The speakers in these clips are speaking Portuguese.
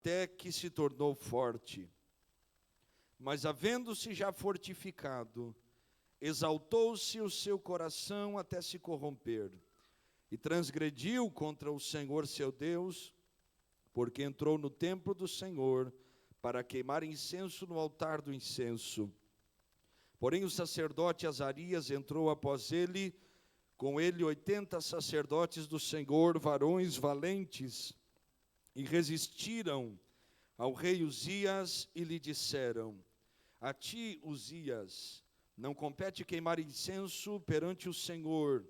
até que se tornou forte. Mas havendo-se já fortificado, exaltou-se o seu coração até se corromper, e transgrediu contra o Senhor seu Deus, porque entrou no templo do Senhor para queimar incenso no altar do incenso. Porém o sacerdote Azarias entrou após ele, com ele 80 sacerdotes do Senhor, varões valentes, e resistiram ao rei Uzias e lhe disseram: a ti, Uzias, não compete queimar incenso perante o Senhor,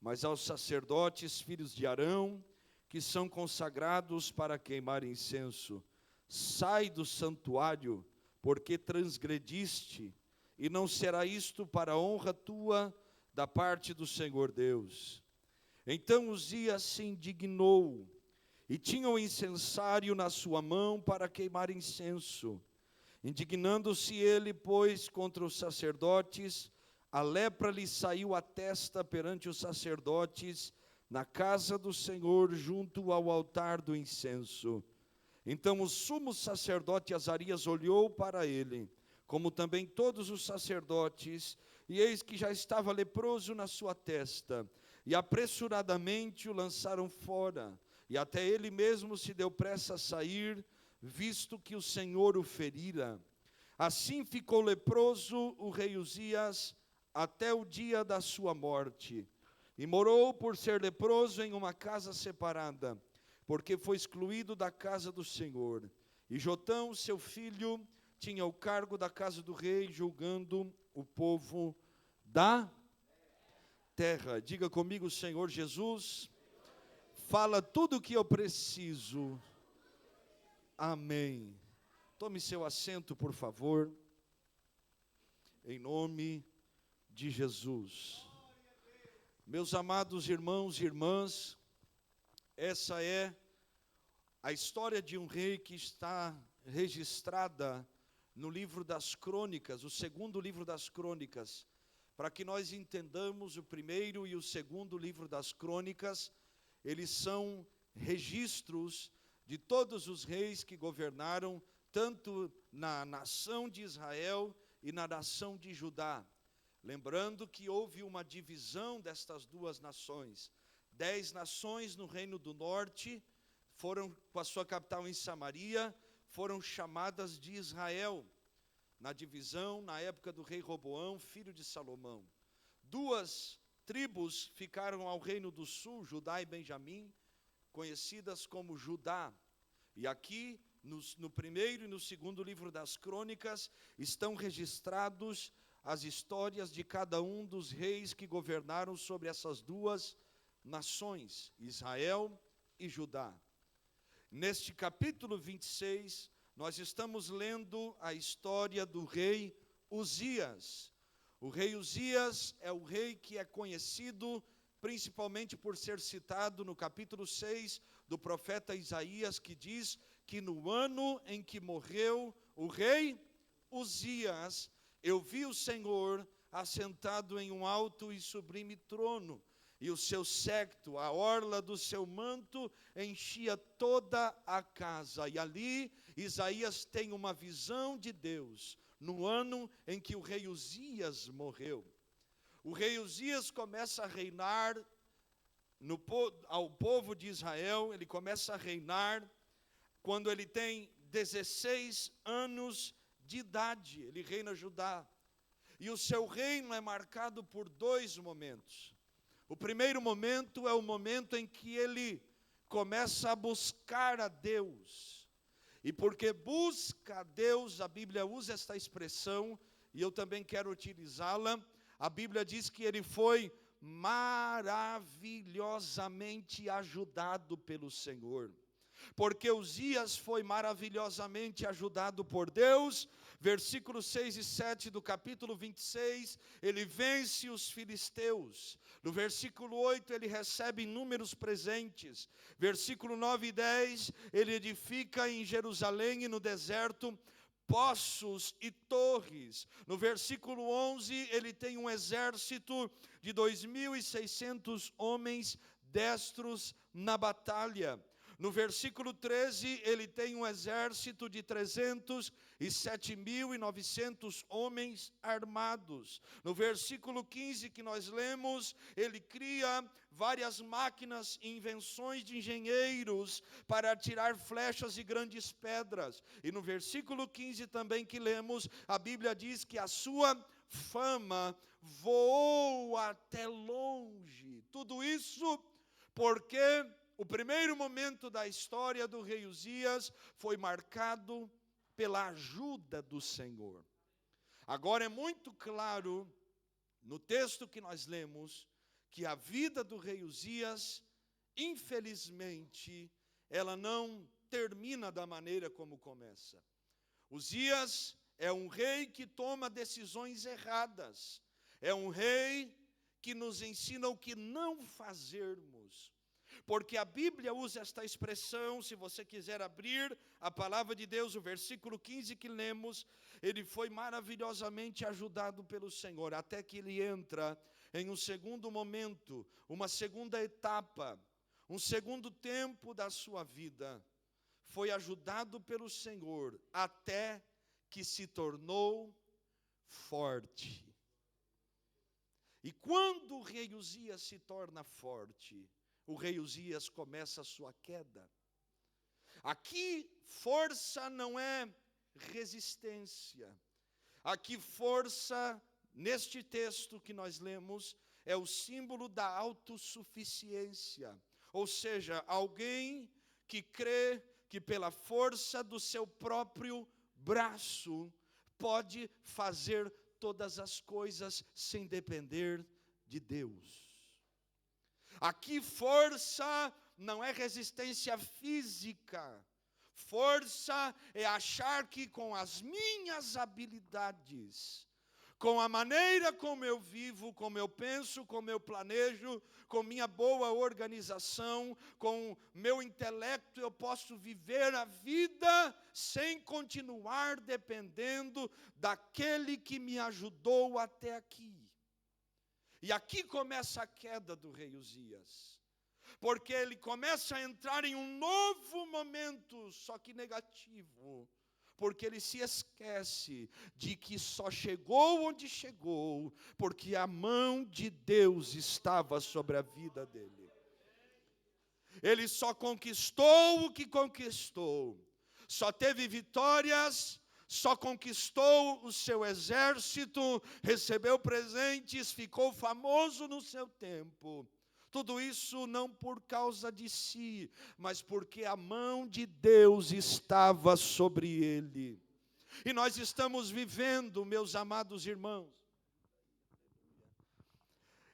mas aos sacerdotes, filhos de Arão, que são consagrados para queimar incenso. Sai do santuário, porque transgrediste, e não será isto para a honra tua da parte do Senhor Deus. Então Uzias se indignou, e tinha o incensário na sua mão para queimar incenso. Indignando-se ele, pois, contra os sacerdotes, a lepra lhe saiu à testa perante os sacerdotes, na casa do Senhor, junto ao altar do incenso. Então o sumo sacerdote Azarias olhou para ele, como também todos os sacerdotes, e eis que já estava leproso na sua testa, e apressuradamente o lançaram fora, e até ele mesmo se deu pressa a sair, visto que o Senhor o ferira. Assim ficou leproso o rei Uzias até o dia da sua morte, e morou por ser leproso em uma casa separada, porque foi excluído da casa do Senhor. E Jotão, seu filho, tinha o cargo da casa do rei, julgando o povo da terra. Diga comigo: Senhor Jesus, fala tudo o que eu preciso. Amém. Tome seu assento, por favor, em nome de Jesus. Meus amados irmãos e irmãs, essa é a história de um rei que está registrada no livro das Crônicas, o segundo livro das Crônicas. Para que nós entendamos o primeiro e o segundo livro das Crônicas, eles são registros de todos os reis que governaram, tanto na nação de Israel e na nação de Judá. Lembrando que houve uma divisão destas duas nações. 10 nações no reino do norte, foram com a sua capital em Samaria, foram chamadas de Israel, na divisão, na época do rei Roboão, filho de Salomão. 2 tribos ficaram ao reino do sul, Judá e Benjamim, conhecidas como Judá. E aqui, no primeiro e no segundo livro das Crônicas, estão registrados as histórias de cada um dos reis que governaram sobre essas duas nações, Israel e Judá. Neste capítulo 26, nós estamos lendo a história do rei Uzias. O rei Uzias é o rei que é conhecido principalmente por ser citado no capítulo 6 do profeta Isaías, que diz que no ano em que morreu o rei Uzias, eu vi o Senhor assentado em um alto e sublime trono, e o seu séquito, a orla do seu manto, enchia toda a casa. E ali Isaías tem uma visão de Deus, no ano em que o rei Uzias morreu. O rei Uzias começa a reinar ao povo de Israel, ele começa a reinar quando ele tem 16 anos de idade, ele reina Judá. E o seu reino é marcado por 2 momentos. O primeiro momento é o momento em que ele começa a buscar a Deus. E porque busca a Deus, a Bíblia usa esta expressão, e eu também quero utilizá-la. A Bíblia diz que ele foi maravilhosamente ajudado pelo Senhor. Porque Uzias foi maravilhosamente ajudado por Deus, versículos 6 e 7 do capítulo 26, ele vence os filisteus. No versículo 8, ele recebe inúmeros presentes. Versículo 9 e 10, ele edifica em Jerusalém e no deserto poços e torres. No versículo 11, ele tem um exército de 2.600 homens destros na batalha. No versículo 13, ele tem um exército de 307.900 homens armados. No versículo 15 que nós lemos, ele cria várias máquinas e invenções de engenheiros para atirar flechas e grandes pedras. E no versículo 15 também que lemos, a Bíblia diz que a sua fama voou até longe. Tudo isso porque o primeiro momento da história do rei Uzias foi marcado pela ajuda do Senhor. Agora é muito claro, no texto que nós lemos, que a vida do rei Uzias, infelizmente, ela não termina da maneira como começa. Uzias é um rei que toma decisões erradas. É um rei que nos ensina o que não fazermos. Porque a Bíblia usa esta expressão, se você quiser abrir a palavra de Deus, o versículo 15 que lemos, ele foi maravilhosamente ajudado pelo Senhor, até que ele entra em um segundo momento, uma segunda etapa, um segundo tempo da sua vida. Foi ajudado pelo Senhor, até que se tornou forte. E quando o rei Uzias se torna forte, o rei Uzias começa a sua queda. Aqui, força não é resistência. Aqui, força, neste texto que nós lemos, é o símbolo da autossuficiência. Ou seja, alguém que crê que pela força do seu próprio braço pode fazer todas as coisas sem depender de Deus. Aqui força não é resistência física. Força é achar que com as minhas habilidades, com a maneira como eu vivo, como eu penso, como eu planejo, com minha boa organização, com meu intelecto, eu posso viver a vida sem continuar dependendo daquele que me ajudou até aqui. E aqui começa a queda do rei Uzias, porque ele começa a entrar em um novo momento, só que negativo, porque ele se esquece de que só chegou onde chegou, porque a mão de Deus estava sobre a vida dele. Ele só conquistou o que conquistou, só teve vitórias, só conquistou o seu exército, recebeu presentes, ficou famoso no seu tempo. Tudo isso não por causa de si, mas porque a mão de Deus estava sobre ele. E nós estamos vivendo, meus amados irmãos,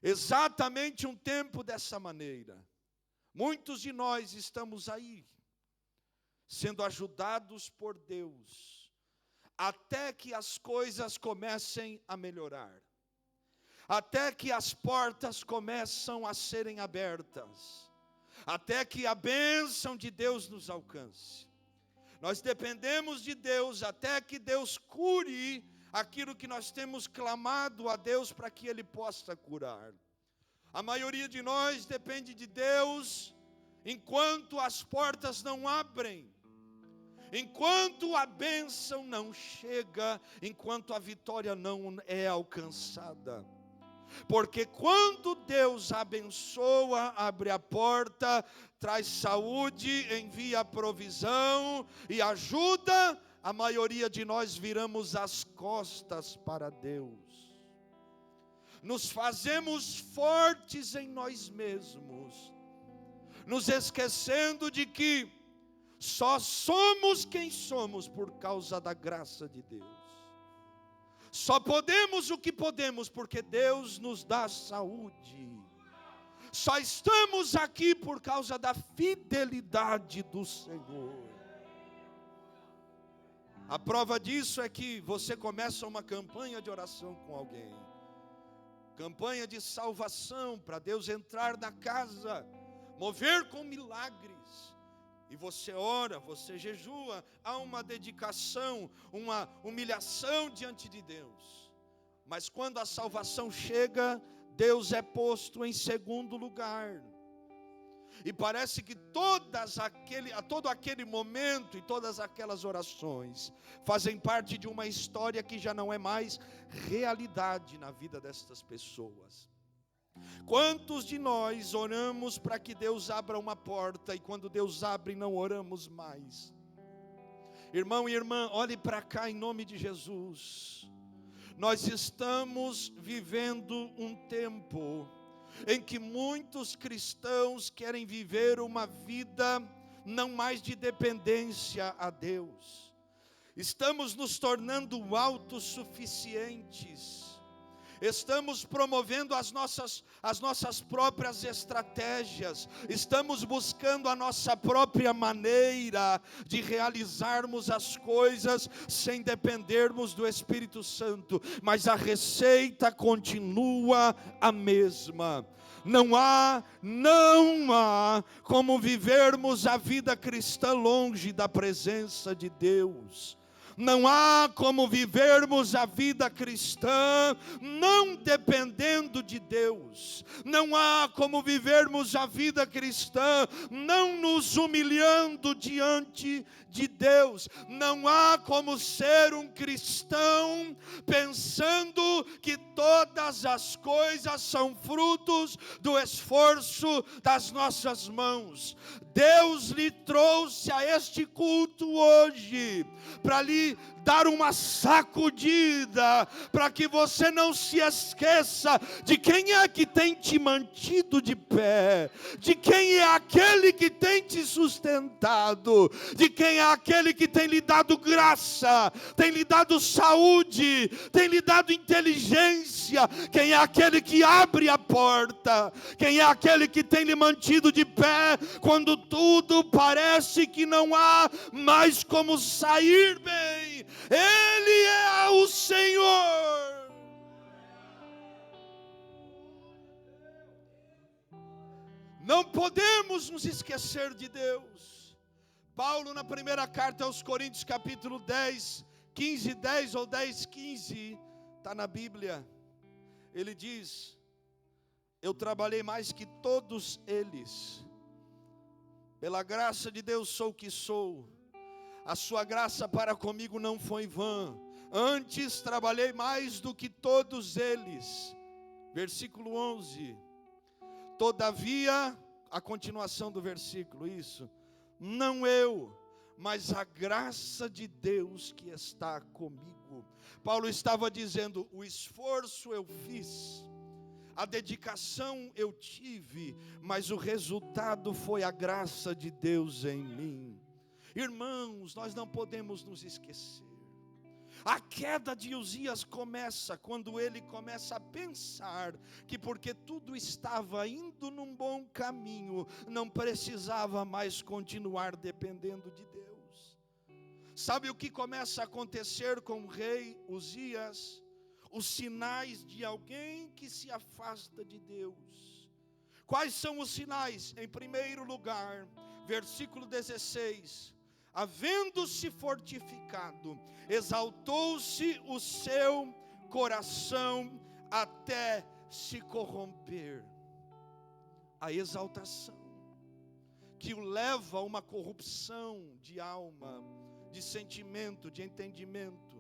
exatamente um tempo dessa maneira. Muitos de nós estamos aí, sendo ajudados por Deus, até que as coisas comecem a melhorar, até que as portas começam a serem abertas, até que a bênção de Deus nos alcance. Nós dependemos de Deus até que Deus cure aquilo que nós temos clamado a Deus para que Ele possa curar. A maioria de nós depende de Deus enquanto as portas não abrem, enquanto a bênção não chega, enquanto a vitória não é alcançada. Porque quando Deus abençoa, abre a porta, traz saúde, envia provisão e ajuda, a maioria de nós viramos as costas para Deus. Nos fazemos fortes em nós mesmos, nos esquecendo de que só somos quem somos por causa da graça de Deus. Só podemos o que podemos porque Deus nos dá saúde. Só estamos aqui por causa da fidelidade do Senhor. A prova disso é que você começa uma campanha de oração com alguém, campanha de salvação para Deus entrar na casa, mover com milagres. E você ora, você jejua, há uma dedicação, uma humilhação diante de Deus. Mas quando a salvação chega, Deus é posto em segundo lugar. E parece que todo aquele momento e todas aquelas orações fazem parte de uma história que já não é mais realidade na vida destas pessoas. Quantos de nós oramos para que Deus abra uma porta, e quando Deus abre não oramos mais? Irmão e irmã, olhe para cá em nome de Jesus. Nós estamos vivendo um tempo em que muitos cristãos querem viver uma vida não mais de dependência a Deus. Estamos nos tornando autossuficientes. Estamos promovendo as nossas próprias estratégias. Estamos buscando a nossa própria maneira de realizarmos as coisas sem dependermos do Espírito Santo. Mas a receita continua a mesma. Não há como vivermos a vida cristã longe da presença de Deus. Não há como vivermos a vida cristã não dependendo de Deus. Não há como vivermos a vida cristã não nos humilhando diante de Deus. Não há como ser um cristão pensando que todas as coisas são frutos do esforço das nossas mãos. Deus lhe trouxe a este culto hoje para lhe dar uma sacudida, para que você não se esqueça de quem é que tem te mantido de pé, de quem é aquele que tem te sustentado, de quem é aquele que tem lhe dado graça, tem lhe dado saúde, tem lhe dado inteligência, quem é aquele que abre a porta, quem é aquele que tem lhe mantido de pé quando tudo parece que não há mais como sair bem. Ele é o Senhor. Não podemos nos esquecer de Deus. Paulo, na primeira carta aos Coríntios, capítulo 10, 15:10 ou 10:15, está na Bíblia. Ele diz: eu trabalhei mais que todos eles. Pela graça de Deus sou o que sou. A sua graça para comigo não foi vã. Antes trabalhei mais do que todos eles. Versículo 11. Todavia, a continuação do versículo, isso. Não eu, mas a graça de Deus que está comigo. Paulo estava dizendo: o esforço eu fiz, a dedicação eu tive, mas o resultado foi a graça de Deus em mim. Irmãos, nós não podemos nos esquecer. A queda de Uzias começa quando ele começa a pensar que porque tudo estava indo num bom caminho, não precisava mais continuar dependendo de Deus. Sabe o que começa a acontecer com o rei Uzias? Os sinais de alguém que se afasta de Deus. Quais são os sinais? Em primeiro lugar, versículo 16. Havendo-se fortificado, exaltou-se o seu coração até se corromper. A exaltação que o leva a uma corrupção de alma, de sentimento, de entendimento.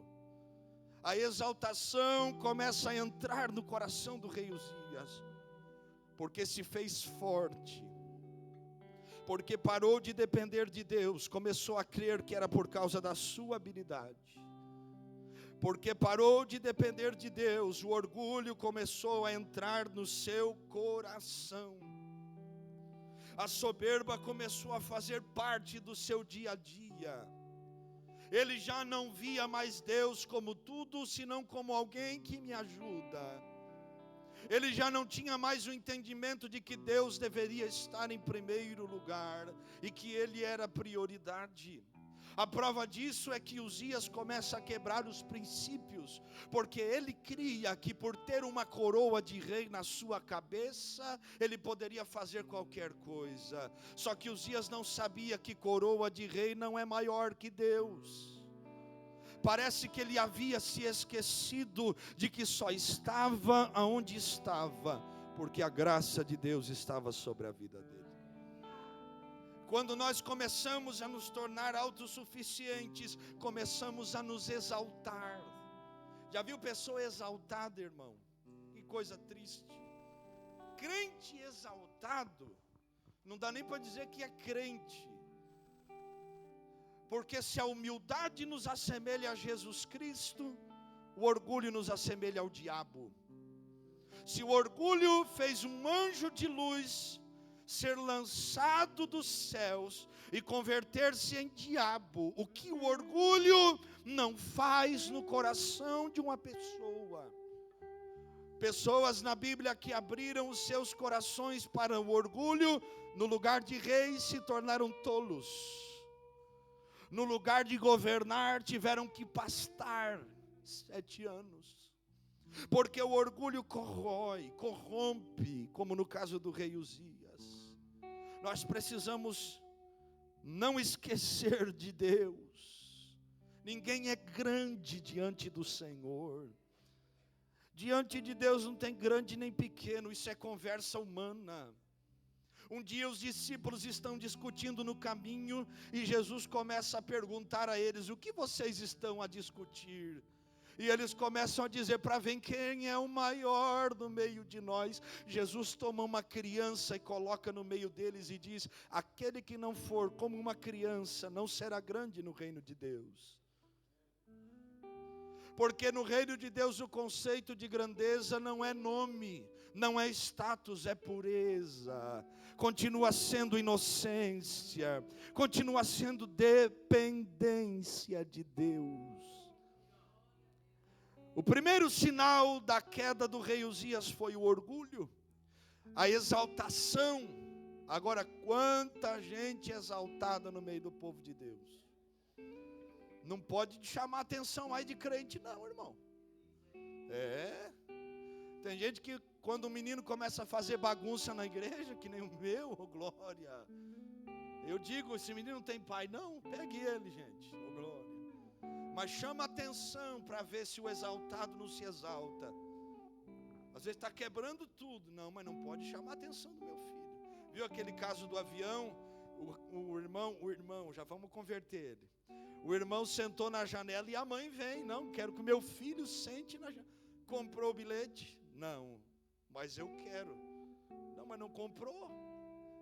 A exaltação começa a entrar no coração do rei Uzias, porque se fez forte, porque parou de depender de Deus, começou a crer que era por causa da sua habilidade. Porque parou de depender de Deus, o orgulho começou a entrar no seu coração. A soberba começou a fazer parte do seu dia a dia. Ele já não via mais Deus como tudo, senão como alguém que me ajuda. Ele já não tinha mais o entendimento de que Deus deveria estar em primeiro lugar e que Ele era prioridade. A prova disso é que Uzias começa a quebrar os princípios, porque ele cria que por ter uma coroa de rei na sua cabeça, ele poderia fazer qualquer coisa. Só que Uzias não sabia que coroa de rei não é maior que Deus. Parece que ele havia se esquecido de que só estava aonde estava, porque a graça de Deus estava sobre a vida dele. Quando nós começamos a nos tornar autossuficientes, começamos a nos exaltar. Já viu pessoa exaltada, irmão? Que coisa triste. Crente exaltado, não dá nem para dizer que é crente. Porque se a humildade nos assemelha a Jesus Cristo, o orgulho nos assemelha ao diabo. Se o orgulho fez um anjo de luz ser lançado dos céus e converter-se em diabo, o que o orgulho não faz no coração de uma pessoa? Pessoas na Bíblia que abriram os seus corações para o orgulho, no lugar de reis se tornaram tolos. No lugar de governar, tiveram que pastar 7 anos. Porque o orgulho corrói, corrompe, como no caso do rei Uzias. Nós precisamos não esquecer de Deus. Ninguém é grande diante do Senhor. Diante de Deus não tem grande nem pequeno, isso é conversa humana. Um dia os discípulos estão discutindo no caminho e Jesus começa a perguntar a eles: o que vocês estão a discutir? E eles começam a dizer para ver quem é o maior no meio de nós. Jesus toma uma criança e coloca no meio deles e diz: aquele que não for como uma criança não será grande no reino de Deus. Porque no reino de Deus o conceito de grandeza não é nome, não é status, é pureza. Continua sendo inocência, continua sendo dependência de Deus. O primeiro sinal da queda do rei Uzias foi o orgulho, a exaltação. Agora, quanta gente exaltada no meio do povo de Deus. Não pode chamar atenção aí de crente não, irmão. Tem gente que quando o menino começa a fazer bagunça na igreja, que nem o meu, oh glória. Eu digo, esse menino não tem pai. Não, pegue ele, gente, oh glória. Mas chama atenção para ver se o exaltado não se exalta. Às vezes está quebrando tudo. Não, mas não pode chamar a atenção do meu filho. Viu aquele caso do avião? O irmão, já vamos converter ele. O irmão sentou na janela e a mãe vem. Não, quero que o meu filho sente na janela. Comprou o bilhete? Não, mas eu quero. Não, mas não comprou.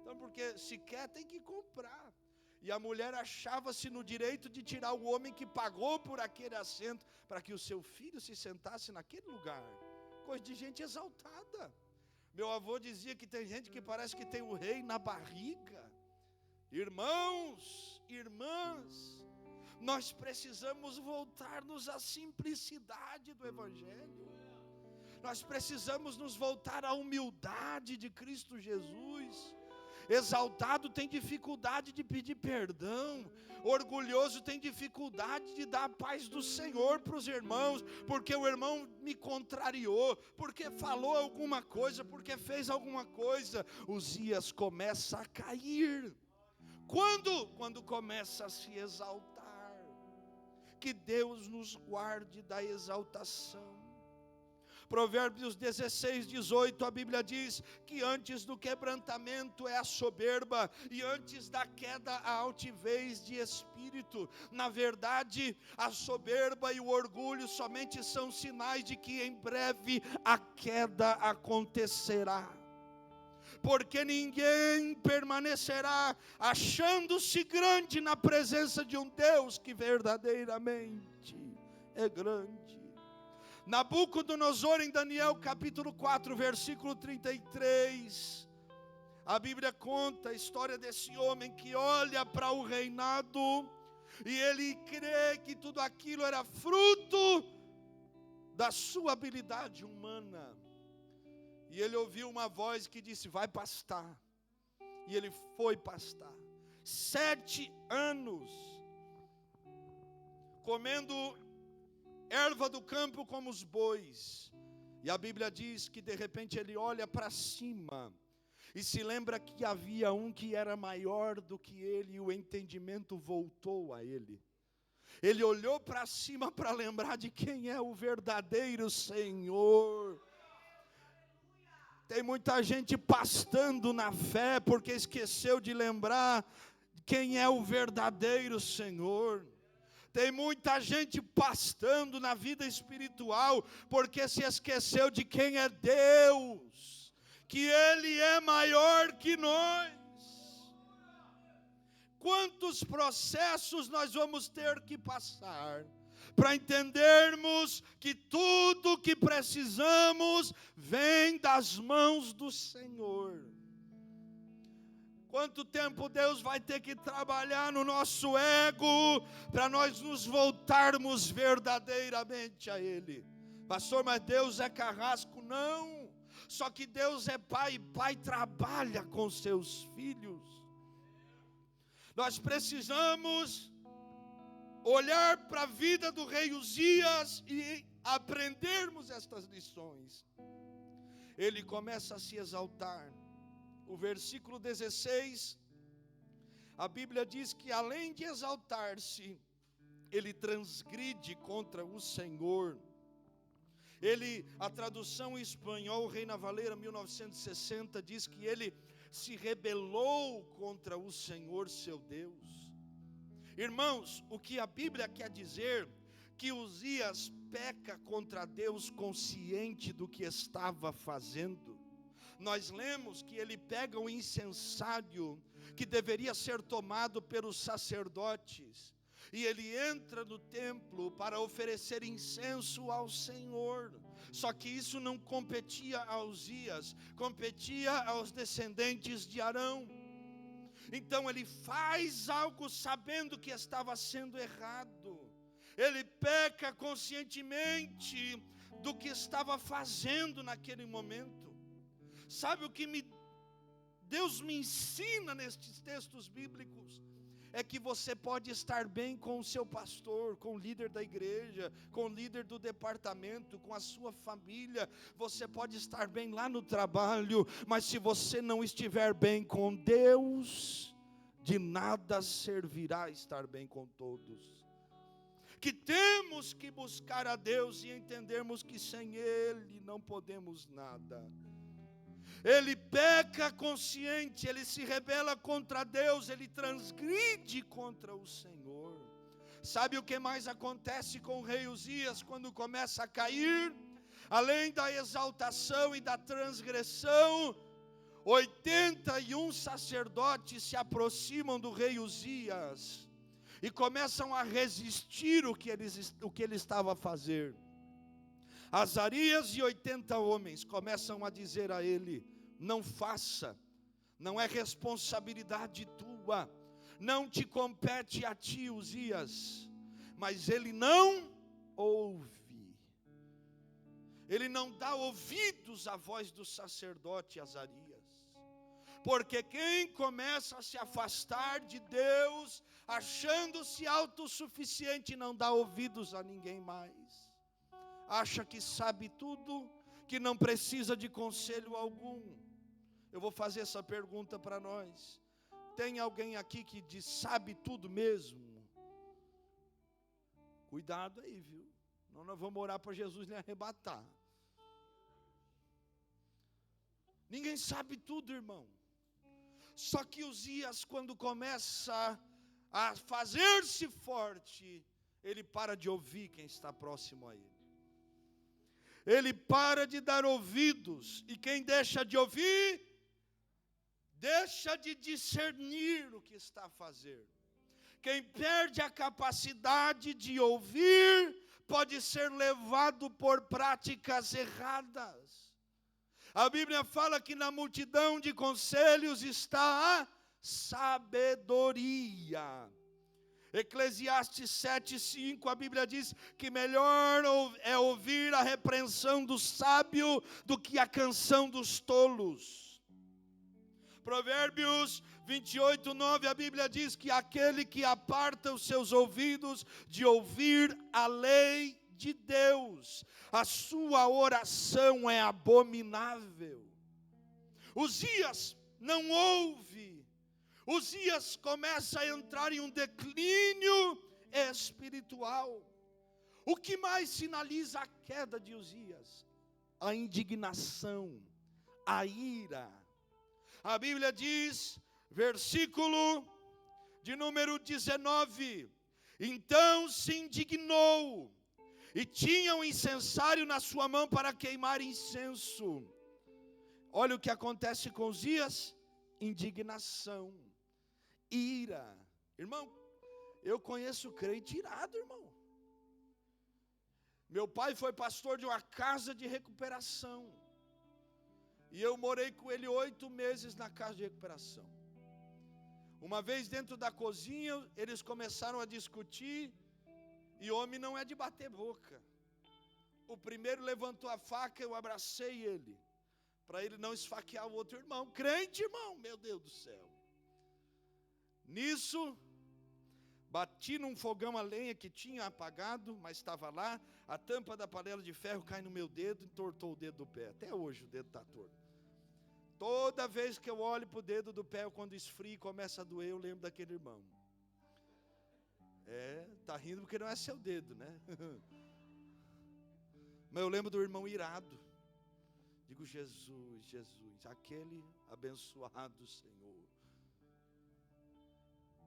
Então, porque se quer, tem que comprar. E a mulher achava-se no direito de tirar o homem que pagou por aquele assento, para que o seu filho se sentasse naquele lugar. Coisa de gente exaltada. Meu avô dizia que tem gente que parece que tem o rei na barriga. Irmãos, irmãs, nós precisamos voltar-nos à simplicidade do Evangelho. Nós precisamos nos voltar à humildade de Cristo Jesus. Exaltado tem dificuldade de pedir perdão. Orgulhoso tem dificuldade de dar a paz do Senhor para os irmãos, porque o irmão me contrariou, porque falou alguma coisa, porque fez alguma coisa. Uzias começa a cair. Quando? Quando começa a se exaltar. Que Deus nos guarde da exaltação. Provérbios 16, 18, a Bíblia diz que antes do quebrantamento é a soberba, e antes da queda a altivez de espírito. Na verdade, a soberba e o orgulho somente são sinais de que em breve a queda acontecerá. Porque ninguém permanecerá achando-se grande na presença de um Deus que verdadeiramente é grande. Nabucodonosor, em Daniel capítulo 4, versículo 33, a Bíblia conta a história desse homem que olha para o reinado e ele crê que tudo aquilo era fruto da sua habilidade humana. E ele ouviu uma voz que disse: vai pastar. E ele foi pastar 7 anos, comendo erva do campo como os bois. E a Bíblia diz que de repente ele olha para cima e se lembra que havia um que era maior do que ele, e o entendimento voltou a ele. Ele olhou para cima para lembrar de quem é o verdadeiro Senhor. Tem muita gente pastando na fé porque esqueceu de lembrar quem é o verdadeiro Senhor. Tem muita gente pastando na vida espiritual, porque se esqueceu de quem é Deus, que Ele é maior que nós. Quantos processos nós vamos ter que passar para entendermos que tudo que precisamos vem das mãos do Senhor? Quanto tempo Deus vai ter que trabalhar no nosso ego para nós nos voltarmos verdadeiramente a Ele? Pastor, mas Deus é carrasco? Não. Só que Deus é pai, e pai trabalha com seus filhos. Nós precisamos olhar para a vida do rei Uzias e aprendermos estas lições. Ele começa a se exaltar. O versículo 16, a Bíblia diz que além de exaltar-se, ele transgride contra o Senhor. A tradução em espanhol, Reina Valera 1960, diz que ele se rebelou contra o Senhor seu Deus. Irmãos, o que a Bíblia quer dizer, que Uzias peca contra Deus consciente do que estava fazendo. Nós lemos que ele pega o incensário que deveria ser tomado pelos sacerdotes, e ele entra no templo para oferecer incenso ao Senhor. Só que isso não competia a Uzias, competia aos descendentes de Arão. Então ele faz algo sabendo que estava sendo errado. Ele peca conscientemente do que estava fazendo naquele momento. Sabe o que Deus me ensina nestes textos bíblicos? É que você pode estar bem com o seu pastor, com o líder da igreja, com o líder do departamento, com a sua família. Você pode estar bem lá no trabalho, mas se você não estiver bem com Deus, de nada servirá estar bem com todos. Que temos que buscar a Deus e entendermos que sem Ele não podemos nada. Ele peca consciente, ele se rebela contra Deus, ele transgride contra o Senhor. Sabe o que mais acontece com o rei Uzias quando começa a cair? Além da exaltação e da transgressão, 81 sacerdotes se aproximam do rei Uzias e começam a resistir o que ele estava a fazer. Azarias e 80 homens começam a dizer a ele: não faça, não é responsabilidade tua, não te compete a ti, Uzias. Mas ele não ouve, ele não dá ouvidos à voz do sacerdote Azarias, porque quem começa a se afastar de Deus, achando-se autossuficiente, não dá ouvidos a ninguém mais. Acha que sabe tudo, que não precisa de conselho algum. Eu vou fazer essa pergunta para nós. Tem alguém aqui que diz sabe tudo mesmo? Cuidado aí, viu? Não, nós vamos orar para Jesus lhe arrebatar. Ninguém sabe tudo, irmão. Só que Uzias, quando começa a fazer-se forte, ele para de ouvir quem está próximo a ele. Ele para de dar ouvidos, e quem deixa de ouvir, deixa de discernir o que está a fazer. Quem perde a capacidade de ouvir, pode ser levado por práticas erradas. A Bíblia fala que na multidão de conselhos está a sabedoria. Eclesiastes 7:5, a Bíblia diz que melhor é ouvir a repreensão do sábio do que a canção dos tolos. Provérbios 28:9, a Bíblia diz que aquele que aparta os seus ouvidos de ouvir a lei de Deus, a sua oração é abominável. Uzias não ouve. Uzias começa a entrar em um declínio espiritual. O que mais sinaliza a queda de Uzias? A indignação, a ira. A Bíblia diz, versículo De número 19. Então se indignou, e tinha um incensário na sua mão para queimar incenso. Olha o que acontece com Uzias: indignação, ira. Irmão, eu conheço crente irado, irmão. Meu pai foi pastor de uma casa de recuperação, e eu morei com ele 8 meses na casa de recuperação. Uma vez dentro da cozinha, eles começaram a discutir, e homem não é de bater boca. O primeiro levantou a faca, eu abracei ele, para ele não esfaquear o outro irmão. Crente, irmão, meu Deus do céu. Nisso, bati num fogão a lenha que tinha apagado, mas estava lá. A tampa da panela de ferro cai no meu dedo, entortou o dedo do pé. Até hoje o dedo está torto. Toda vez que eu olho para o dedo do pé, quando esfria e começa a doer, eu lembro daquele irmão. Está rindo porque não é seu dedo, né? Mas eu lembro do irmão irado. Digo, Jesus, Jesus, aquele abençoado Senhor.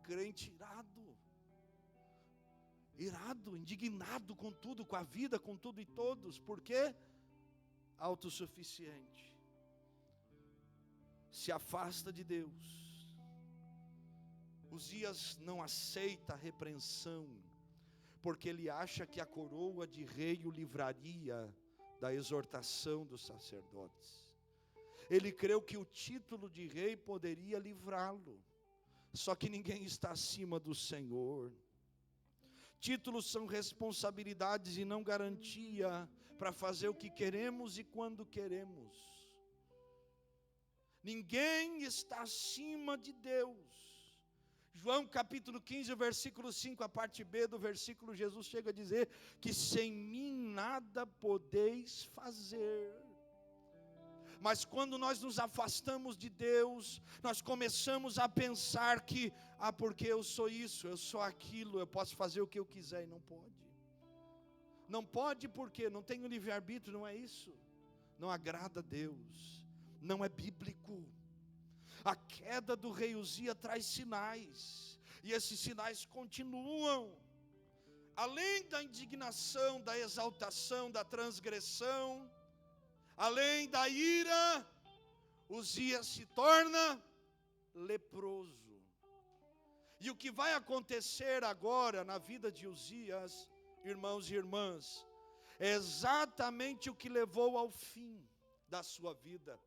Crente irado, indignado com tudo, com a vida, com tudo e todos. Por quê? Autossuficiente. Se afasta de Deus. Uzias não aceita a repreensão, porque ele acha que a coroa de rei o livraria da exortação dos sacerdotes. Ele creu que o título de rei poderia livrá-lo. Só que ninguém está acima do Senhor. Títulos são responsabilidades e não garantia para fazer o que queremos e quando queremos. Ninguém está acima de Deus. João capítulo 15, versículo 5, a parte B do versículo, Jesus chega a dizer que sem mim nada podeis fazer. Mas quando nós nos afastamos de Deus, nós começamos a pensar que, porque eu sou isso, eu sou aquilo, eu posso fazer o que eu quiser, e não pode. Não pode porque não tenho livre-arbítrio, não é isso. Não agrada a Deus. Não é bíblico. A queda do rei Uzias traz sinais, e esses sinais continuam. Além da indignação, da exaltação, da transgressão, além da ira, Uzias se torna leproso. E o que vai acontecer agora na vida de Uzias, irmãos e irmãs, é exatamente o que levou ao fim da sua vida.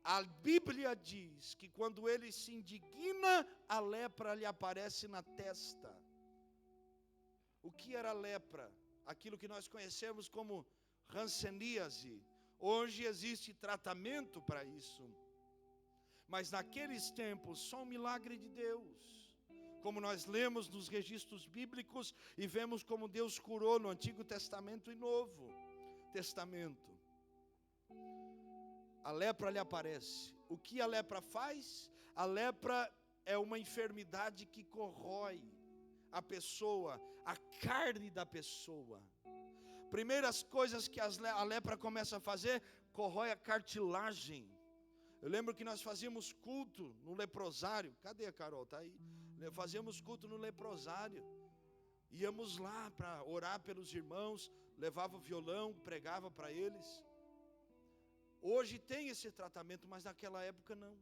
A Bíblia diz que quando ele se indigna, a lepra lhe aparece na testa. O que era lepra? Aquilo que nós conhecemos como hanseníase. Hoje existe tratamento para isso. Mas naqueles tempos, só um milagre de Deus. Como nós lemos nos registros bíblicos e vemos como Deus curou no Antigo Testamento e Novo Testamento. A lepra lhe aparece. O que a lepra faz? A lepra é uma enfermidade que corrói a pessoa, a carne da pessoa. Primeiras coisas que a lepra começa a fazer, corrói a cartilagem. Eu lembro que nós fazíamos culto no leprosário. Cadê a Carol? Está aí. Fazíamos culto no leprosário. Íamos lá para orar pelos irmãos, levava o violão, pregava para eles. Hoje tem esse tratamento, mas naquela época não.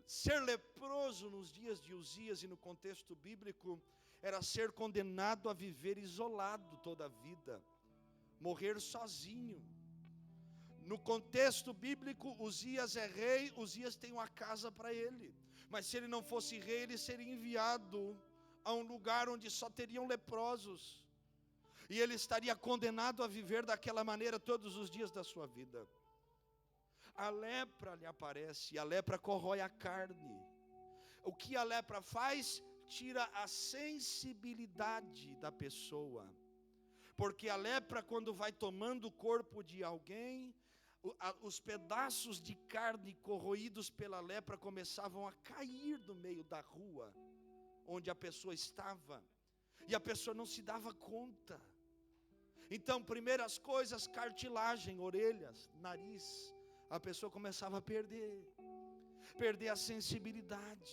Ser leproso nos dias de Uzias e no contexto bíblico era ser condenado a viver isolado toda a vida, morrer sozinho. No contexto bíblico, Uzias é rei, Uzias tem uma casa para ele, mas se ele não fosse rei, ele seria enviado a um lugar onde só teriam leprosos, e ele estaria condenado a viver daquela maneira todos os dias da sua vida. A lepra lhe aparece, e a lepra corrói a carne. O que a lepra faz? Tira a sensibilidade da pessoa. Porque a lepra, quando vai tomando o corpo de alguém, os pedaços de carne corroídos pela lepra começavam a cair no meio da rua onde a pessoa estava, e a pessoa não se dava conta. Então, primeiras coisas, cartilagem, orelhas, nariz, a pessoa começava a perder a sensibilidade.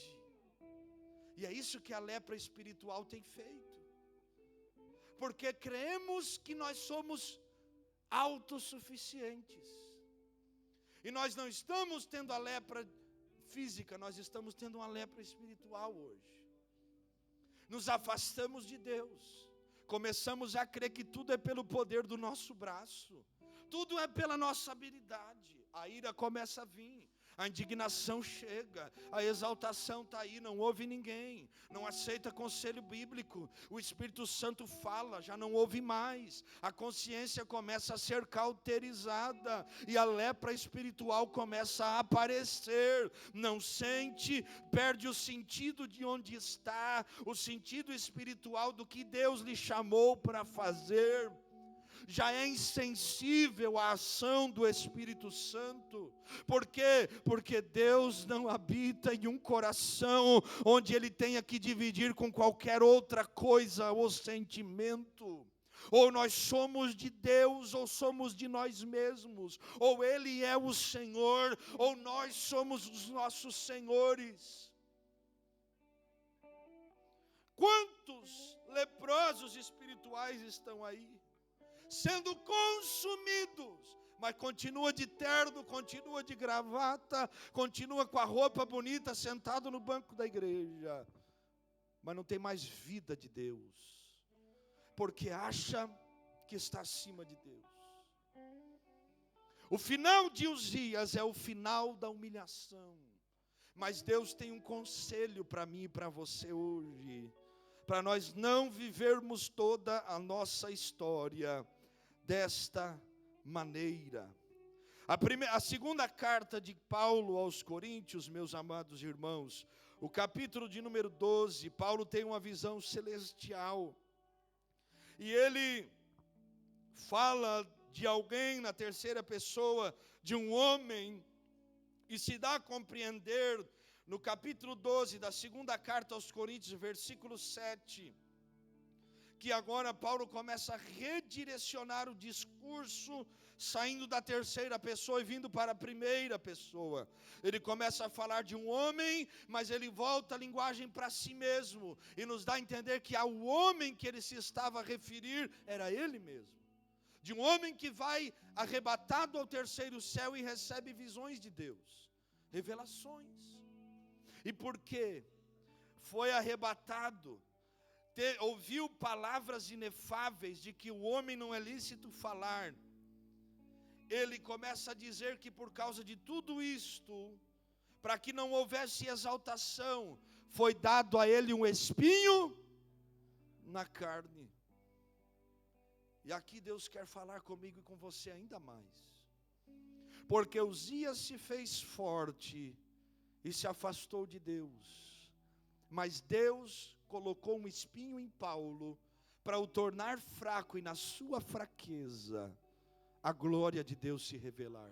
E é isso que a lepra espiritual tem feito. Porque cremos que nós somos autossuficientes. E nós não estamos tendo a lepra física, nós estamos tendo uma lepra espiritual hoje. Nos afastamos de Deus. Começamos a crer que tudo é pelo poder do nosso braço. Tudo é pela nossa habilidade. A ira começa a vir. A indignação chega, a exaltação está aí, não ouve ninguém, não aceita conselho bíblico, o Espírito Santo fala, já não ouve mais, a consciência começa a ser cauterizada, e a lepra espiritual começa a aparecer, não sente, perde o sentido de onde está, o sentido espiritual do que Deus lhe chamou para fazer. Já é insensível à ação do Espírito Santo. Por quê? Porque Deus não habita em um coração onde Ele tenha que dividir com qualquer outra coisa o sentimento. Ou nós somos de Deus, ou somos de nós mesmos. Ou Ele é o Senhor, ou nós somos os nossos senhores. Quantos leprosos espirituais estão aí? Sendo consumidos, mas continua de terno, continua de gravata, continua com a roupa bonita, sentado no banco da igreja, mas não tem mais vida de Deus, porque acha que está acima de Deus. O final de Uzias é o final da humilhação, mas Deus tem um conselho para mim e para você hoje, para nós não vivermos toda a história desta maneira. A segunda carta de Paulo aos Coríntios, meus amados irmãos, o capítulo de número 12, Paulo tem uma visão celestial, e ele fala de alguém na terceira pessoa, de um homem, e se dá a compreender no capítulo 12 da segunda carta aos Coríntios, versículo 7, que agora Paulo começa a redirecionar o discurso, saindo da terceira pessoa e vindo para a primeira pessoa. Ele começa a falar de um homem, mas ele volta a linguagem para si mesmo, e nos dá a entender que ao homem que ele se estava a referir, era ele mesmo. De um homem que vai arrebatado ao terceiro céu e recebe visões de Deus, revelações. E por quê? Foi arrebatado, ouviu palavras inefáveis de que o homem não é lícito falar. Ele começa a dizer que por causa de tudo isto, para que não houvesse exaltação, foi dado a ele um espinho na carne. E aqui Deus quer falar comigo e com você ainda mais, porque Uzias se fez forte e se afastou de Deus, mas Deus colocou um espinho em Paulo para o tornar fraco, e na sua fraqueza a glória de Deus se revelar.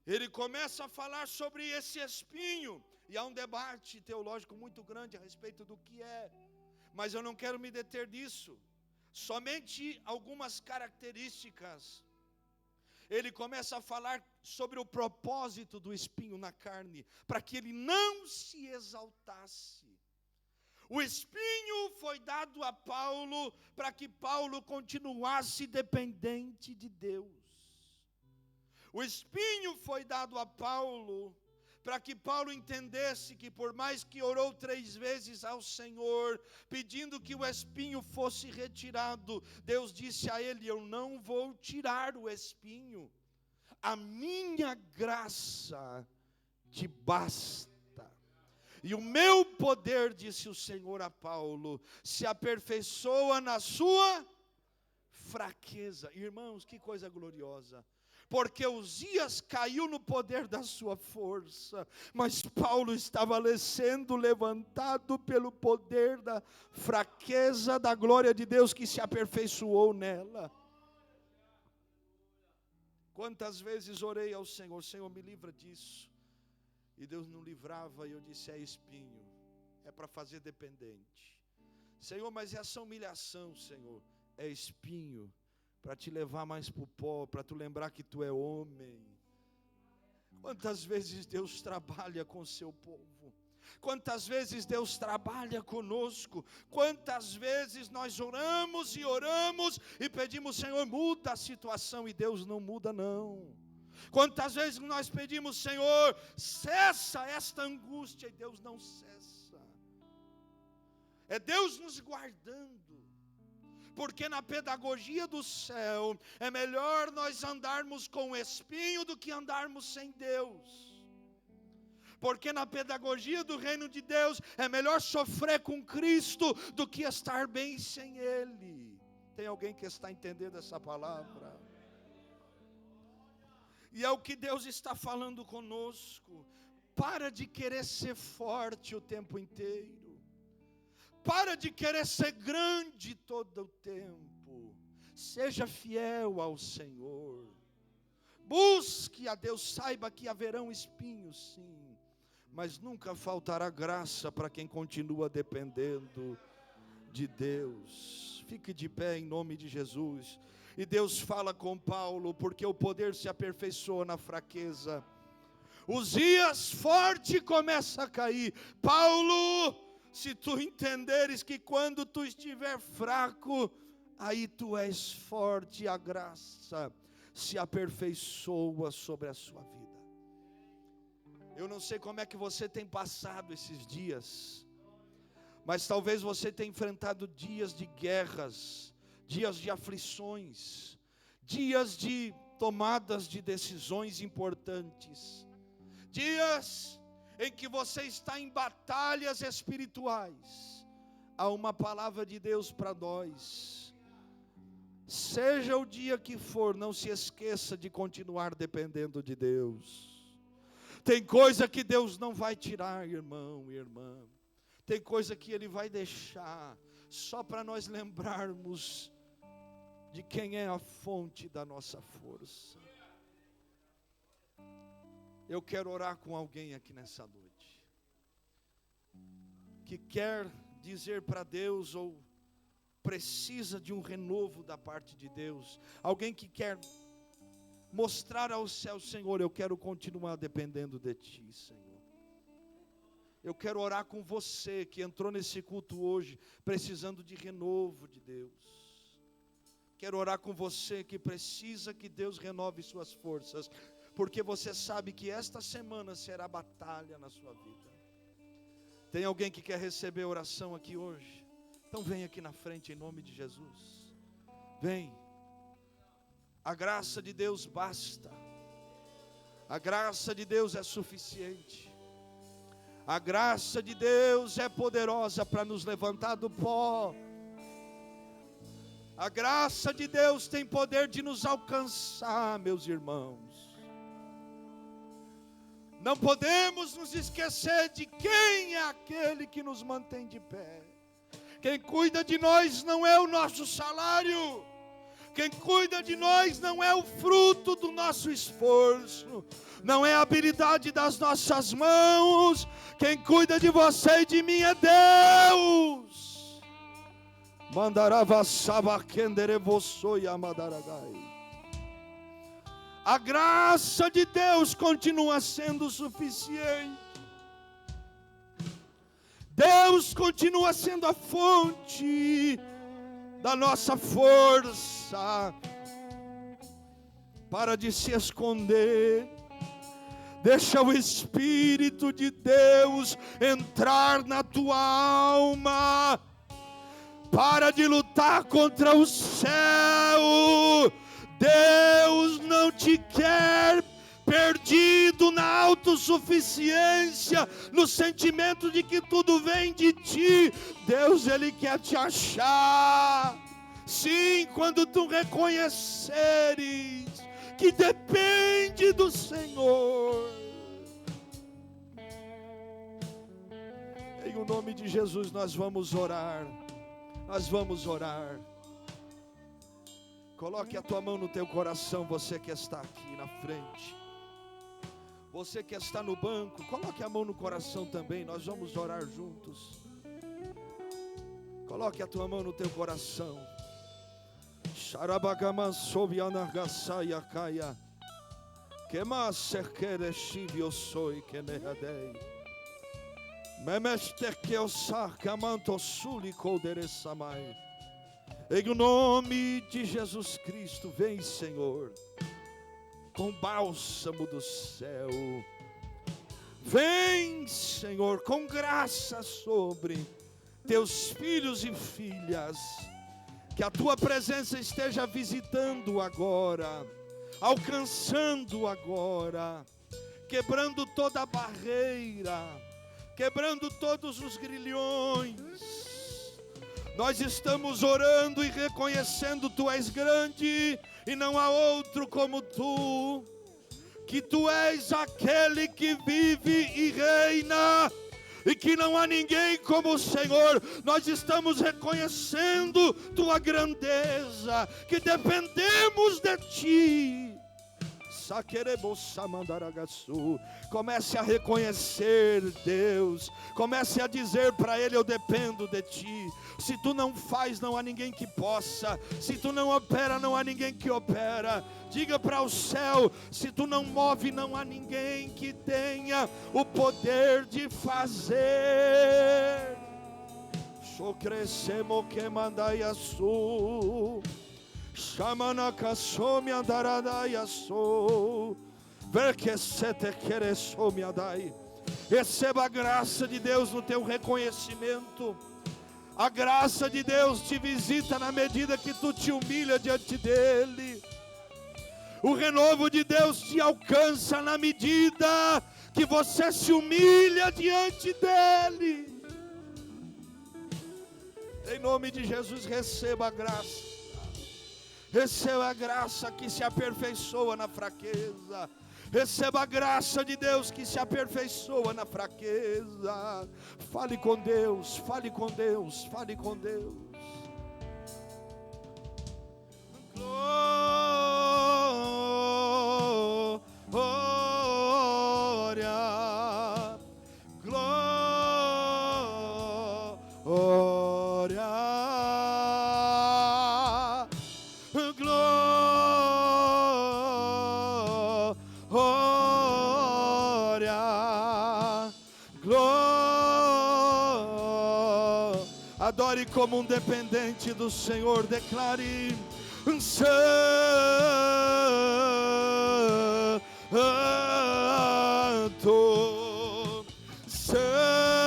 Ele começa a falar sobre esse espinho, e há um debate teológico muito grande a respeito do que é, mas eu não quero me deter nisso, somente algumas características. Ele começa a falar sobre o propósito do espinho na carne, para que ele não se exaltasse. O espinho foi dado a Paulo para que Paulo continuasse dependente de Deus. O espinho foi dado a Paulo para que Paulo entendesse que por mais que orou 3 vezes ao Senhor, pedindo que o espinho fosse retirado, Deus disse a ele: eu não vou tirar o espinho, a minha graça te basta. E o meu poder, disse o Senhor a Paulo, se aperfeiçoa na sua fraqueza. Irmãos, que coisa gloriosa. Porque Uzias caiu no poder da sua força, mas Paulo estava sendo levantado pelo poder da fraqueza da glória de Deus que se aperfeiçoou nela. Quantas vezes orei ao Senhor: Senhor, me livra disso. E Deus não livrava, e eu disse: é espinho, é para fazer dependente. Senhor, mas essa humilhação, Senhor, é espinho, para te levar mais para o pó, para tu lembrar que tu é homem. Quantas vezes Deus trabalha com o seu povo? Quantas vezes Deus trabalha conosco? Quantas vezes nós oramos e pedimos, Senhor, muda a situação, e Deus não muda não. Quantas vezes nós pedimos, Senhor, cessa esta angústia, e Deus não cessa. É Deus nos guardando. Porque na pedagogia do céu, é melhor nós andarmos com o espinho do que andarmos sem Deus. Porque na pedagogia do reino de Deus, é melhor sofrer com Cristo do que estar bem sem Ele. Tem alguém que está entendendo essa palavra? E é o que Deus está falando conosco. Para de querer ser forte o tempo inteiro. Para de querer ser grande todo o tempo. Seja fiel ao Senhor. Busque a Deus, saiba que haverão espinhos, sim, mas nunca faltará graça para quem continua dependendo de Deus. Fique de pé em nome de Jesus. E Deus fala com Paulo, porque o poder se aperfeiçoa na fraqueza. Os dias forte começa a cair. Paulo, se tu entenderes que quando tu estiver fraco, aí tu és forte, a graça se aperfeiçoa sobre a sua vida. Eu não sei como é que você tem passado esses dias, mas talvez você tenha enfrentado dias de guerras, dias de aflições, dias de tomadas de decisões importantes, dias em que você está em batalhas espirituais. Há uma palavra de Deus para nós: seja o dia que for, não se esqueça de continuar dependendo de Deus. Tem coisa que Deus não vai tirar, irmão e irmã. Tem coisa que Ele vai deixar só para nós lembrarmos de quem é a fonte da nossa força. Eu quero orar com alguém aqui nessa noite, que quer dizer para Deus, ou precisa de um renovo da parte de Deus. Alguém que quer mostrar ao céu: Senhor, eu quero continuar dependendo de Ti, Senhor. Eu quero orar com você que entrou nesse culto hoje precisando de renovo de Deus. Quero orar com você que precisa que Deus renove suas forças, porque você sabe que esta semana será batalha na sua vida. Tem alguém que quer receber oração aqui hoje? Então vem aqui na frente em nome de Jesus. Vem. A graça de Deus basta. A graça de Deus é suficiente. A graça de Deus é poderosa para nos levantar do pó. A graça de Deus tem poder de nos alcançar, meus irmãos. Não podemos nos esquecer de quem é aquele que nos mantém de pé. Quem cuida de nós não é o nosso salário. Quem cuida de nós não é o fruto do nosso esforço, não é a habilidade das nossas mãos. Quem cuida de você e de mim é Deus. A graça de Deus continua sendo suficiente. Deus continua sendo a fonte da nossa força. Para de se esconder. Deixa o Espírito de Deus entrar na tua alma. Para de lutar contra o céu. Deus não te quer perdido na autossuficiência, no sentimento de que tudo vem de ti. Deus, Ele quer te achar. Sim, quando tu reconheceres que depende do Senhor. Em o nome de Jesus nós vamos orar. Nós vamos orar. Coloque a tua mão no teu coração, você que está aqui na frente. Você que está no banco, coloque a mão no coração também. Nós vamos orar juntos. Coloque a tua mão no teu coração. Que mais cerquere chivio soi que nehadei. Memester que o sarcamanto suli colderessamai. Em nome de Jesus Cristo, vem, Senhor, com bálsamo do céu. Vem, Senhor, com graça sobre teus filhos e filhas. Que a tua presença esteja visitando agora, alcançando agora, quebrando toda a barreira, quebrando todos os grilhões. Nós estamos orando e reconhecendo Tu és grande e não há outro como Tu, que Tu és aquele que vive e reina e que não há ninguém como o Senhor. Nós estamos reconhecendo Tua grandeza, que dependemos de Ti. Comece a reconhecer Deus, comece a dizer para Ele: eu dependo de Ti. Se Tu não faz, não há ninguém que possa. Se Tu não opera, não há ninguém que opera. Diga para o céu: se Tu não move, não há ninguém que tenha o poder de fazer. Só crescemos que mandai a su. Shamanakasomi andaradayaso. Porque se te queres somi adai. Receba a graça de Deus no teu reconhecimento. A graça de Deus te visita na medida que tu te humilha diante dEle. O renovo de Deus te alcança na medida que você se humilha diante dEle. Em nome de Jesus, receba a graça. Receba a graça que se aperfeiçoa na fraqueza. Receba a graça de Deus que se aperfeiçoa na fraqueza. Fale com Deus, fale com Deus, fale com Deus. Glória, adore como um dependente do Senhor. Declare: Santo, Santo,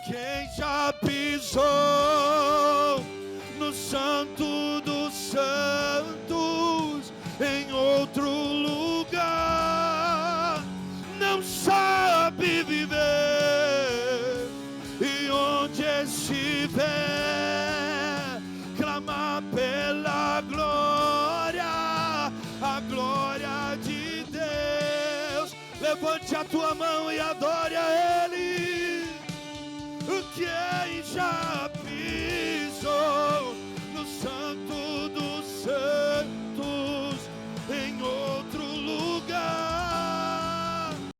quem já pisou no Santo dos Santos em outro lugar não sabe viver, e onde estiver clamar pela glória, a glória de Deus. Levante a tua mão e adore a Ele. Quem já pisou